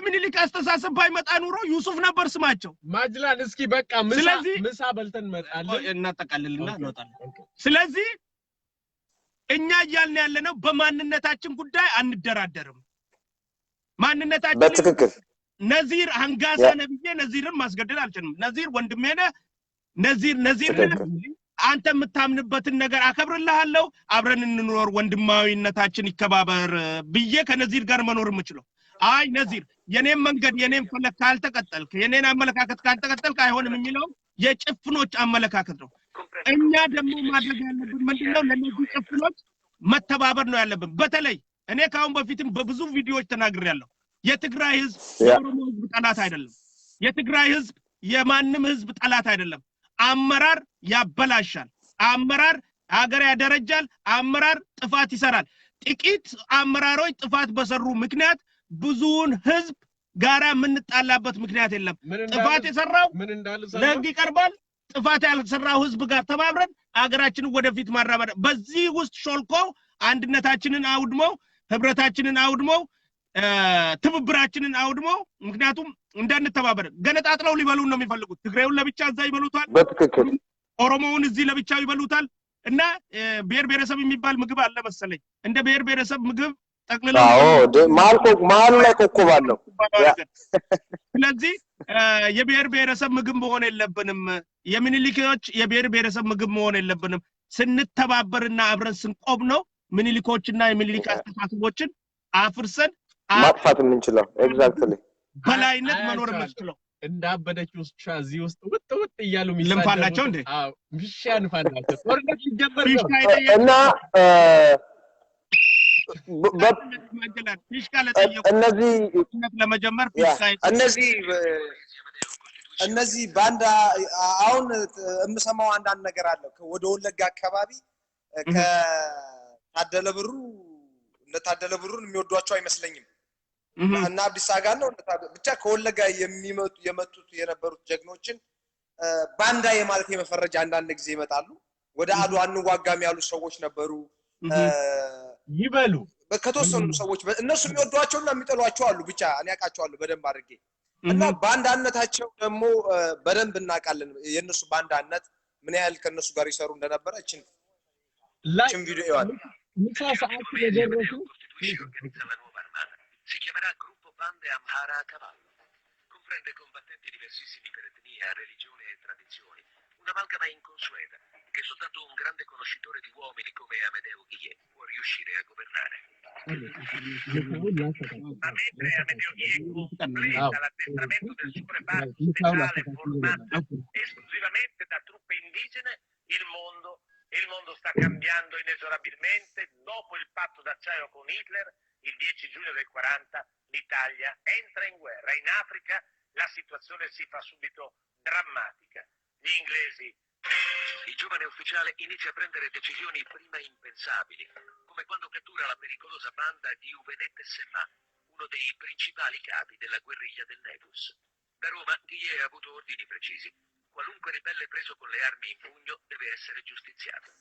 ምኒልክ አስተሳሰብ ባይመጣ ኑሮ ዩሱፍ ነበር ስማቸው ማጅላን እስኪ በቃ ምሳ በልተን መጣለን እናጠቃልልና እንወጣለን ስለዚህ እኛ እያልን ያለነው በማንነታችን ጉዳይ አንደራደርም ማንነታችን በትክክል ነዚር አንጋሳ ነብዬ ነዚርን ማስገደል አልችልም ነዚር ወንድሜ ነህ ነዚር አንተ የምታምንበትን ነገር አከብርልሃለሁ አብረን እንኖር ወንድማዊነታችን ይከባበር ብዬ ከነዚር ጋር መኖር የምችለው አይ ነዚር የኔም መንገድ የኔም ፈለክ ካልተቀጠልክ የኔን አመለካከት ካልተቀጠልክ አይሆንም የሚለው የጭፍኖች አመለካከት ነው እኛ ደግሞ ማድረግ ያለብን ምንድነው ለነዚህ ጭፍኖች መተባበር ነው ያለብን በተለይ እኔ ካሁን በፊትም በብዙ ቪዲዮዎች ተናግሬያለሁ የትግራይ ህዝብ የኦሮሞ ህዝብ ጠላት አይደለም የትግራይ ህዝብ የማንም ህዝብ ጠላት አይደለም አመራር ያበላሻል አመራር ሀገር ያደረጃል አመራር ጥፋት ይሰራል ጥቂት አመራሮች ጥፋት በሰሩ ምክንያት ብዙውን ህዝብ ጋራ ምንጣላበት ምክንያት የለም ጥፋት የሰራው ለህግ ይቀርባል ጥፋት ያልሰራው ህዝብ ጋር ተባብረን ሀገራችንን ወደፊት ማራመድ በዚህ ውስጥ ሾልኮ አንድነታችንን አውድመው ህብረታችንን አውድመው ትብብራችንን አውድሞ ምክንያቱም እንዳንተባበር ገነጣጥለው ሊበሉን ነው የሚፈልጉት ትግሬውን ለብቻ እዛ ይበሉታል በትክክል ኦሮሞውን እዚህ ለብቻው ይበሉታል እና ብሔር ብሔረሰብ የሚባል ምግብ አለ መሰለኝ እንደ ብሔር ብሔረሰብ ምግብ ጠቅልለው ማሉ ላይ ኮኮባለው ስለዚህ የብሔር ብሔረሰብ ምግብ መሆን የለብንም የሚኒሊኮች የብሔር ብሔረሰብ ምግብ መሆን የለብንም ስንተባበርና አብረን ስንቆም ነው ሚኒሊኮችና የሚኒሊክ አስተሳሰቦችን አፍርሰን ማጥፋት የምንችለው ኤግዛክትሊ በላይነት መኖር የምንችለው እንዳበደችው ሻዚ ውስጥ ወጥ እያሉ ልንፋላቸው እንዴ አዎ ምሽያንፋላቸው ወርደት ይጀበር እና እነዚህ ባንዳ አሁን እምሰማው አንዳንድ ነገር አለ ወደ ወለጋ አካባቢ ከታደለ ብሩን የሚወዷቸው አይመስለኝም እና አዲስ አጋ ነው ብቻ ከወለጋ የመጡት የነበሩት ጀግኖችን ባንዳ የማለት የመፈረጃ አንዳንድ ጊዜ ይመጣሉ ወደ አድዋ አንዋጋም ያሉ ሰዎች ነበሩ ይበሉ ከተወሰኑ ሰዎች እነሱ የሚወዷቸውና የሚጠሏቸው አሉ ብቻ እኔ ያቃቸዋለሁ በደንብ አድርጌ እና ባንዳነታቸው ደግሞ በደንብ እናቃለን የነሱ ባንዳነት ምን ያህል ከነሱ ጋር ይሰሩ እንደነበረ እቺን ቪዲዮ ይዋል ምሳ ሰዓት የደረሱ si chiamerà Gruppo Bande Amhara a Cavallo. Comprende combattenti diversissimi per etnia, religione e tradizioni. Un'amalgama inconsueta che soltanto un grande conoscitore di uomini come Amedeo Ghie può riuscire a governare. Ma mentre Amedeo Ghie completa l'addestramento del suo reparto speciale formato esclusivamente da truppe indigene, il mondo sta cambiando inesorabilmente. Dopo il patto d'acciaio con Hitler, il 10 giugno del 40, l'Italia entra in guerra. In Africa la situazione si fa subito drammatica. Gli inglesi... Il giovane ufficiale inizia a prendere decisioni prima impensabili, come quando cattura la pericolosa banda di Uvenette Semmà, uno dei principali capi della guerriglia del Negus. Da Roma Ghie ha avuto ordini precisi. Qualunque ribelle preso con le armi in pugno deve essere giustiziato.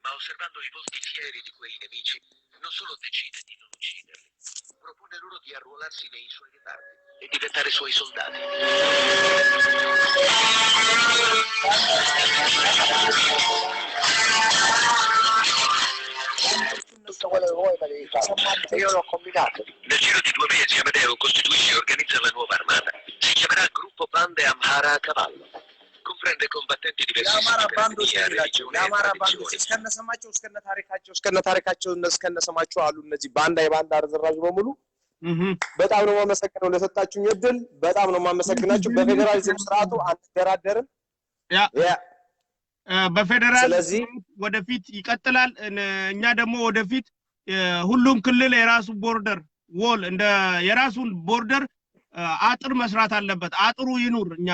Ma osservando i volti fieri di quei nemici, non solo decide di non ucciderli, propone loro di arruolarsi nei suoi reparti e diventare suoi soldati. Io l'ho combinato. Nel giro di 2 mesi Amedeo costituisce e organizza la nuova armata. Si chiamerà Gruppo Bande Amhara a Cavallo. Comprende combattenti diversissimi per etnia, religione e tradizioni. እስከነ ታሪካቸው እስከነ ሰማቸው አሉ እነዚህ ባንዳ የባንዳ አርዝራጅ በሙሉ በጣም ነው ማመሰግነው ለሰጣችሁኝ እድል በጣም ነው ማመሰግናችሁ በፌደራሊዝም ስርዓቱ አንተደራደርም በፌደራሊዝም ወደፊት ይቀጥላል እኛ ደግሞ ወደፊት ሁሉም ክልል የራሱ ቦርደር ዎል እንደ የራሱን ቦርደር አጥር መስራት አለበት አጥሩ ይኑር እኛ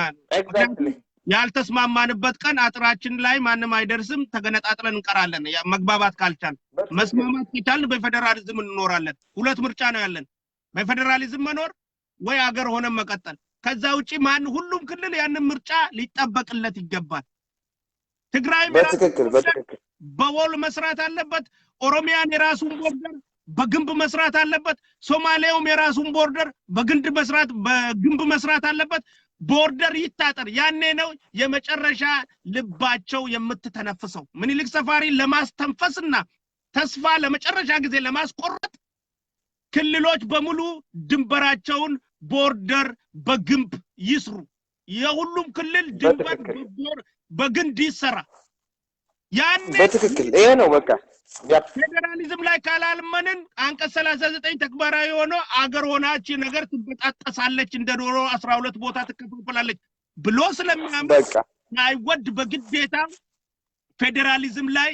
ያልተስማማንበት ቀን አጥራችን ላይ ማንንም አይደርስም ተገነጣጥለን እንቀራለን መግባባት ካልቻል መስማማት ይቻላል በፌደራሊዝም እንኖራለን ሁለት ምርጫ ነው ያለን በፌደራሊዝም መኖር ወይ አገር ሆነ መቀጠል ከዛ ውጪ ማን ሁሉም ክልል ያንን ምርጫ ሊጠበቅለት ይገባል ትግራይ በትክክል በወል መስራት አለበት ኦሮሚያን የራሱን ቦርደር በግንብ መስራት አለበት ሶማሌውም የራሱን ቦርደር በግንብ መስራት አለበት ቦርደር ይታጠር ያኔ ነው የመጨረሻ ልባቸው የምትተነፍሰው ምኒልክ ሰፋሪ ለማስተንፈስና ተስፋ ለመጨረሻ ጊዜ ለማስቆረጥ ክልሎች በሙሉ ድንበራቸውን ቦርደር በግንብ ይስሩ የሁሉም ክልል ድንበር በግንድ ይሰራ ያኔ በትክክል ይሄ ነው በቃ ፌደራሊዝም ላይ ካላልመንን አንቀጽ 39 ተግባራዊ ሆኖ አገር ሆናች ነገር ትበጣጣሳለች እንደ ዶሮ 12 ቦታ ትከፋፈላለች ብሎ ስለሚያም አይወድ በግዴታ ፌደራሊዝም ላይ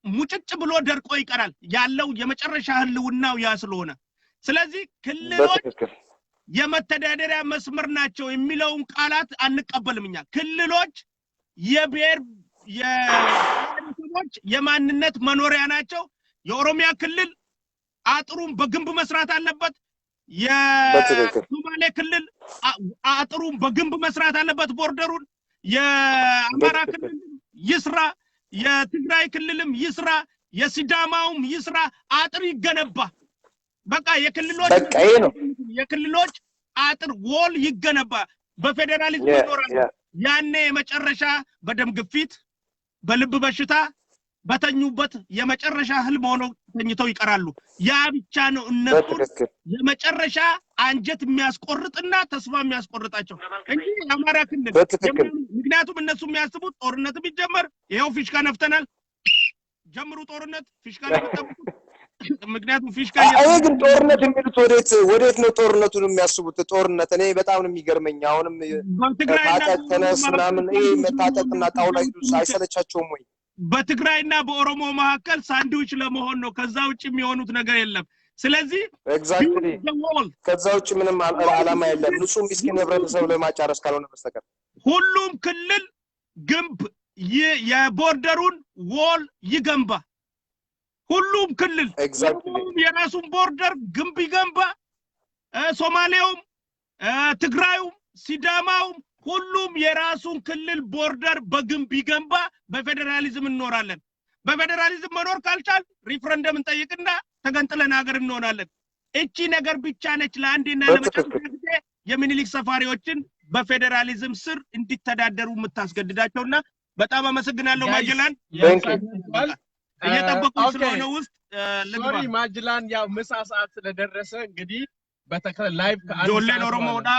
ሙጭጭ ብሎ ደርቆ ይቀራል ያለው የመጨረሻ ህልውናው ያ ስለሆነ ስለዚህ ክልሎች የመተዳደሪያ መስመር ናቸው የሚለውን ቃላት አንቀበልምኛ ክልሎች የብሔር የሰዎች የማንነት መኖሪያ ናቸው የኦሮሚያ ክልል አጥሩን በግንብ መስራት አለበት የሶማሌ ክልል አጥሩን በግንብ መስራት አለበት ቦርደሩን የአማራ ክልል ይስራ የትግራይ ክልልም ይስራ የሲዳማውም ይስራ አጥር ይገነባ በቃ የክልሎች በቃ ይሄ ነው የክልሎች አጥር ወል ይገነባ በፌደራሊዝም ይኖራል ያኔ የመጨረሻ በደም ግፊት በልብ በሽታ በተኙበት የመጨረሻ ህልም ሆነው ተኝተው ይቀራሉ ያ ብቻ ነው እነሱ የመጨረሻ አንጀት የሚያስቆርጥና ተስፋ የሚያስቆርጣቸው እንጂ አማራ ክልል ምክንያቱም እነሱ የሚያስቡት ጦርነት ቢጀመር ይሄው ፊሽካ ነፍተናል ጀምሩ ጦርነት ፊሽካ ነፍተናል ምክንያቱም ፊሽካ አይ ግን ጦርነት የሚሉት ወዴት ነው ጦርነቱን የሚያስቡት ጦርነት እኔ በጣም ነው የሚገርመኝ አሁንም ታጠቅ ተነስ ምናምን ይሄ መታጠቅና ጣውላ አይሰለቻቸውም ወይ በትግራይና በኦሮሞ መካከል ሳንድዊች ለመሆን ነው ከዛ ውጪ የሚሆኑት ነገር የለም ስለዚህ ኤግዛክትሊ ከዛ ውጪ ምንም አላማ የለም ንጹህ ምስኪን ህብረተሰብ ለማጫረስ ካልሆነ በስተቀር ሁሉም ክልል ግንብ የቦርደሩን ዎል ይገንባ ሁሉም ክልል የራሱን ቦርደር ግንብ ይገንባ ሶማሌውም ትግራዩም ሲዳማውም ሁሉም የራሱን ክልል ቦርደር በግንብ ይገንባ በፌደራሊዝም እንኖራለን በፌደራሊዝም መኖር ካልቻል ሪፈረንደም እንጠይቅና ተገንጥለን ሀገር እንሆናለን እቺ ነገር ብቻ ነች ለአንዴና ለመጨረሻ ጊዜ የሚኒሊክ ሰፋሪዎችን በፌደራሊዝም ስር እንዲተዳደሩ የምታስገድዳቸውና በጣም አመሰግናለሁ ማጅላን እየጠበቁ ስለሆነ ውስጥ ሶሪ ማጅላን ያው ምሳ ሰዓት ስለደረሰ እንግዲህ በተከለ ላይቭ ጆሌን ኦሮሞዳ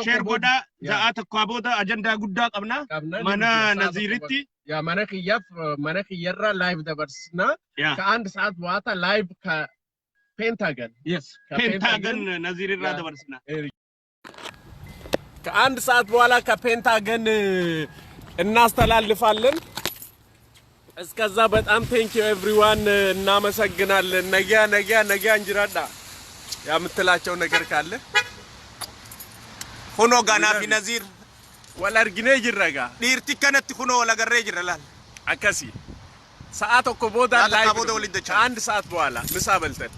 ሼር ጎዳ ዛአት ኳቦዳ አጀንዳ ጉዳ ቀብና ማና ነዚሪቲ ያ መነክ የራ ላይቭ ደበርስና ከአንድ ሰዓት በኋላ ላይቭ ከፔንታገን ፔንታገን ነዚሪራ ደበርስና ከአንድ ሰዓት በኋላ ከፔንታገን እናስተላልፋለን እስከዛ በጣም ቴንክ ዩ ኤቭሪዋን እናመሰግናለን ነገ እንጅራዳ ያምትላቸው ነገር ካለ ሆኖ ጋናፊ ነዚር ወላርጊኔ ይረጋ ዲርቲ ከነት ሆኖ ወላገሬ ይረላል አከሲ ሰዓት እኮ ቦዳ ላይ አንድ ሰዓት በኋላ ምሳ በልተን